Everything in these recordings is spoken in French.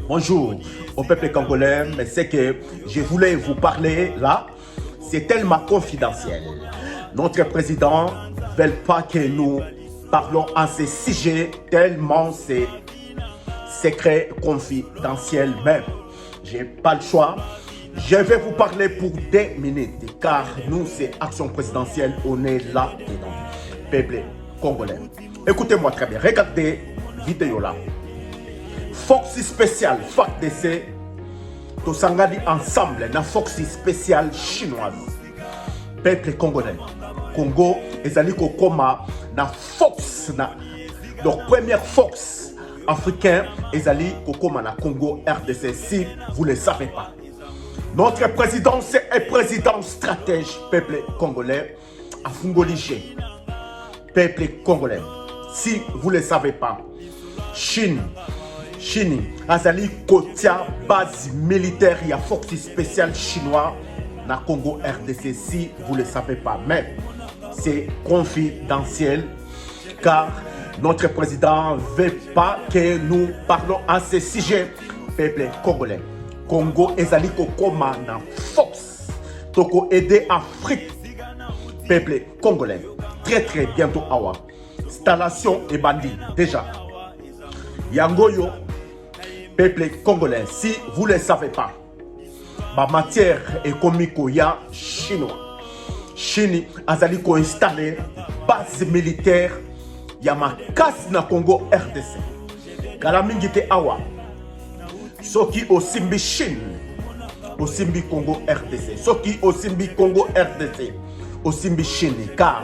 Bonjour au peuple congolais, mais c'est que je voulais vous parler là, c'est tellement confidentiel. Notre président ne veut pas que nous parlons en ces sujets, tellement c'est secret confidentiel même. J'ai pas le choix. Je vais vous parler pour 2 minutes, car nous, c'est Action présidentielle, on est là dedans. Peuple congolais. Écoutez-moi très bien, regardez la vidéo là. Fox spécial, FACDC, tout s'engage ensemble dans Fox spécial chinoise. Peuple congolais. Congo, ils allaient comme dans Fox, leur première Fox africain, ils allaient comme dans Congo RDC, si vous ne le savez pas. Notre président, c'est un président stratège, peuple congolais, à Fungolige. Peuple congolais. Si vous ne le savez pas, Chine, Azali Kotia, base militaire, il y a force spéciale chinois dans Congo RDC, si vous ne le savez pas. Mais c'est confidentiel, car notre président ne veut pas que nous parlons à ce sujet, peuple congolais. Congo ezali kokoma na force toko aider Afrique, peuple congolais. Très bientôt awa installation et bandit déjà yangoyo, peuple congolais. Si vous ne le savez pas, ma matière économique ya chinois Chine azali ko installer base militaire ya makasi na Congo RDC kala mingi te awa. Soki Osimbi Chine, Osimbi Congo RDC. Soki Osimbi Congo RDC, Osimbi Chine. Car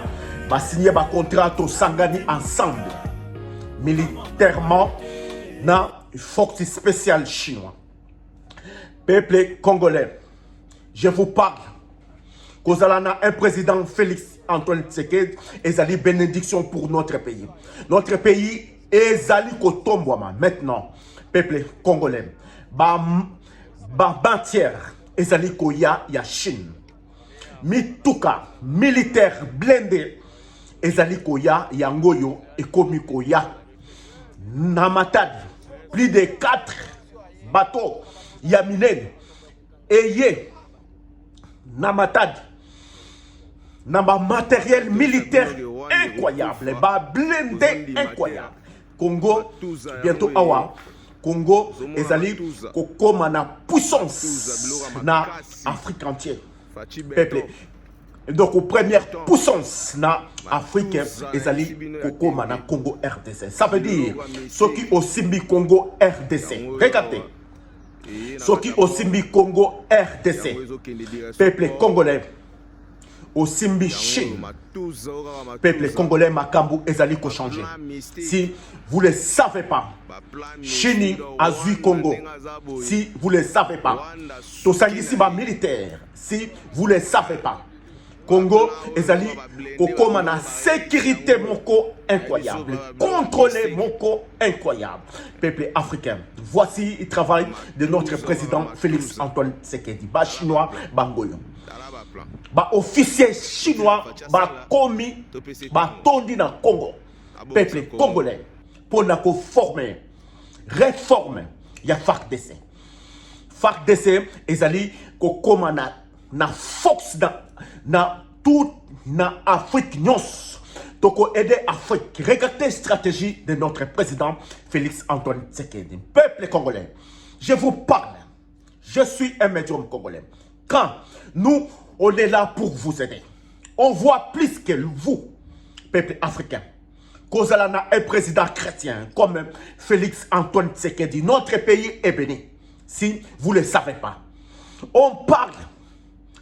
va signer un contrat au Sangani ensemble, militairement, dans une force spéciale chinois. Peuple congolais, je vous parle. Kozalana, un président Félix Antoine Tshisekedi, et ali bénédiction pour notre pays. Notre pays est ali kotombwama maintenant. Peuple congolais. Bantière ezali koya ya Chine. Mituka militaire blindé ezali koya ya ngoyo ekomi koya. Namatadi plus de 4 bateaux ya minene eye Namatadi namba matériel militaire incroyable, blindé incroyable. Congo bientôt awa Congo ezali kokoma na puissance na Afrique entière. Peuple. Donc aux premières puissances na Afrique ezali kokoma na Congo RDC. Ça veut dire ceux qui osimbi Congo RDC. Regardez. Ceux qui osimbi Congo RDC. Peuple congolais. Osimbi Chine. Peuple congolais Makambu ezali ko changer. Si vous ne le savez pas, Chine Azui Congo, si vous ne le savez pas, Tosangisiba militaire, si vous ne le savez pas, Congo ezali kokoma na sécurité moko incroyable, contrôler moko incroyable. Peuple africain, voici le travail de notre président Félix Antoine Tshisekedi, ba chinois bangoyo. Ba officier chinois ba komi ba tondi na Congo. Peuple congolais pour na ko former réforme ya FACDC. FACDC ezali ko koma na force na toute na Afrique nyos. Toko aider Afrique. Regardez stratégie de notre président Félix Antoine Tshisekedi. Peuple congolais, je vous parle. Je suis un médium congolais. Quand nous on est là pour vous aider. On voit plus que vous, peuple africain. Kozalana est président chrétien comme Félix Antoine Tshisekedi. Notre pays est béni. Si vous ne le savez pas. On parle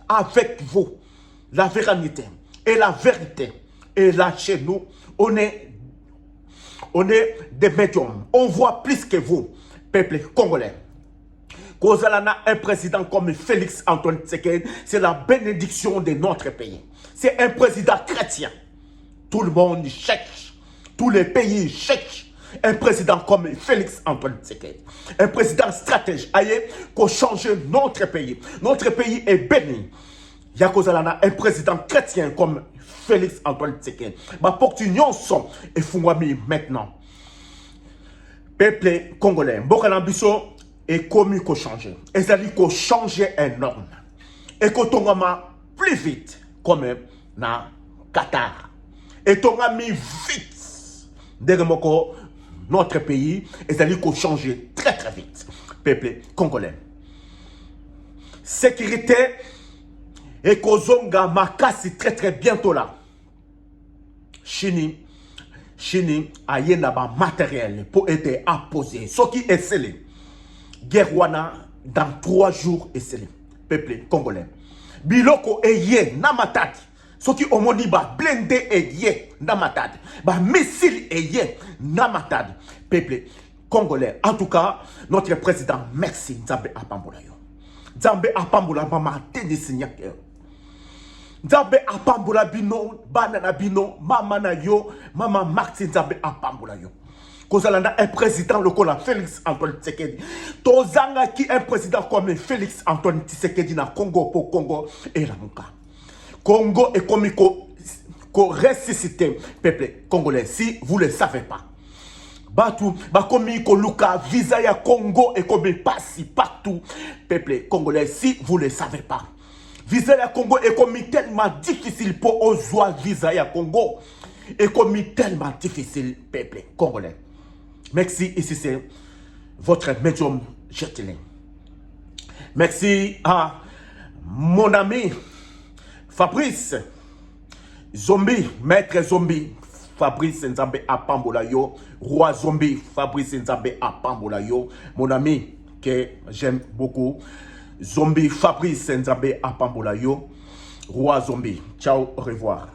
avec vous la vérité et la vérité. Et là chez nous, on est des médiums. On voit plus que vous, peuple congolais. Kozalana, un président comme Félix Antoine Tshisekedi, c'est la bénédiction de notre pays. C'est un président chrétien. Tout le monde cherche, tous les pays cherchent un président comme Félix Antoine Tshisekedi. Un président stratège, aïe, pour changer notre pays. Notre pays est béni. Yakozalana, un président chrétien comme Félix Antoine Tshisekedi. Ma porte union sont et Fungwami maintenant. Peuple congolais, Mboka Lambiso, et comme qu'on change. Et ça dit qu'on change énorme. Et qu'on tombe plus vite, comme na Qatar. Et on a mis vite derrière notre pays. Et ça dit qu'on change très très vite. Peuple congolais. Sécurité et kozonga makasi très très bientôt là. Chini ayena ba matériel pour être apposé. Ce qui est scellé. Guerre wana dans 3 jours est scellé. Peuple congolais. Biloko eye na matati. Ce qui omoni ba blindé eye na matati. Ba missile eye na matati. Peuple congolais. En tout cas, notre président, merci Nzambe Apambola yo. Nzambe Apambola mama tenisi nyake. Nzambe Apambola bino, banana bino, mama na yo, mama Martin Nzambe Apambola yo. Kozalanda un président lokola Félix Antoine Tshisekedi. Tozanga qui un président comme Félix Antoine Tshisekedi na Congo pour Congo et la Mouka. Congo est comme ressuscité peuple congolais si vous ne le savez pas. Batou, bakomi koluka visa ya Congo et comme passe partout peuple congolais si vous ne le savez pas. Visa ya Congo est comme tellement difficile pour oser visa ya Congo et comme tellement difficile peuple congolais. Merci, ici c'est votre médium Jetelin. Merci à mon ami Fabrice Zombie, maître Zombie, Fabrice Nzambe Apambola yo, roi Zombie, Fabrice Nzambe Apambola yo, mon ami que j'aime beaucoup, Zombie, Fabrice Nzambe Apambola yo, roi Zombie. Ciao, au revoir.